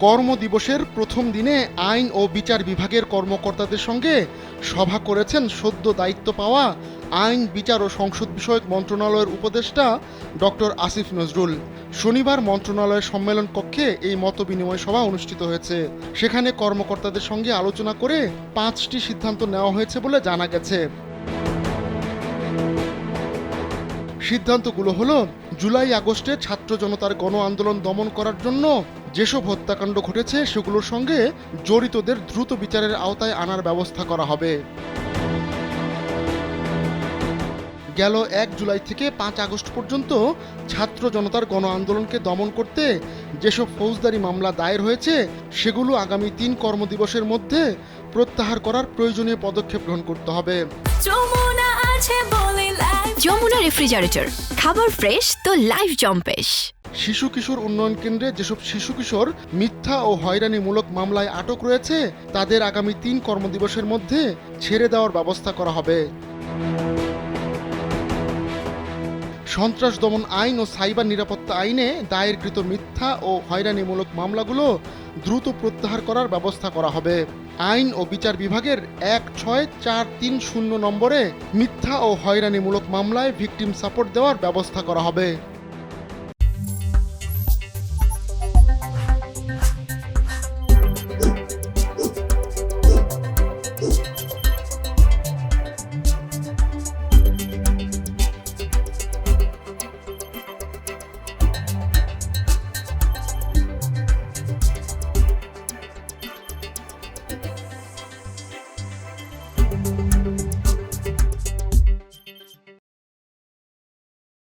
কর্মদিবসের প্রথম দিনে আইন ও বিচার বিভাগের কর্মকর্তাদের সঙ্গে সভা করেছেন সদ্য দায়িত্ব পাওয়া আইন বিচার ও সংসদ বিষয়ক মন্ত্রণালয়ের উপদেষ্টা ডক্টর আসিফ নজরুল। শনিবার মন্ত্রণালয়ের সম্মেলন কক্ষে এই মতবিনিময় সভা অনুষ্ঠিত হয়েছে। সেখানে কর্মকর্তাদের সঙ্গে আলোচনা করে 5টি সিদ্ধান্ত নেওয়া হয়েছে বলে জানা গেছে। সিদ্ধান্তগুলো হলো, জুলাই আগস্টে ছাত্র জনতার গণ আন্দোলন দমন করার জন্য যেসব হত্যাকাণ্ড ঘটেছে সেগুলোর সঙ্গে জড়িতদের দ্রুত বিচারের আওতায় আনার ব্যবস্থা করা হবে। গেল 1 জুলাই থেকে 5 আগস্ট পর্যন্ত ছাত্র জনতার গণ আন্দোলনকে দমন করতে যেসব ফৌজদারি মামলা দায়ের হয়েছে সেগুলো আগামী 3 কর্মদিবসের মধ্যে প্রত্যাহার করার প্রয়োজনীয় পদক্ষেপ গ্রহণ করতে হবে। যমুনা রেফ্রিজারেটর, খাবার ফ্রেশ তো লাইফ জম্পেশ। শিশু কিশোর উন্নয়ন কেন্দ্রে যেসব শিশু কিশোর মিথ্যা ও হয়রানিমূলক মামলায় আটক রয়েছে তাদের আগামী 3 কর্মদিবসের মধ্যে ছেড়ে দেওয়ার ব্যবস্থা করা হবে। সন্ত্রাস দমন আইন ও সাইবার নিরাপত্তা আইনে দায়েরকৃত মিথ্যা ও হয়রানিমূলক মামলাগুলো দ্রুত প্রত্যাহার করার ব্যবস্থা করা হবে। আইন ও বিচার বিভাগের 16430 নম্বরে মিথ্যা ও হয়রানিমূলক মামলায় ভিকটিম সাপোর্ট দেওয়ার ব্যবস্থা করা হবে।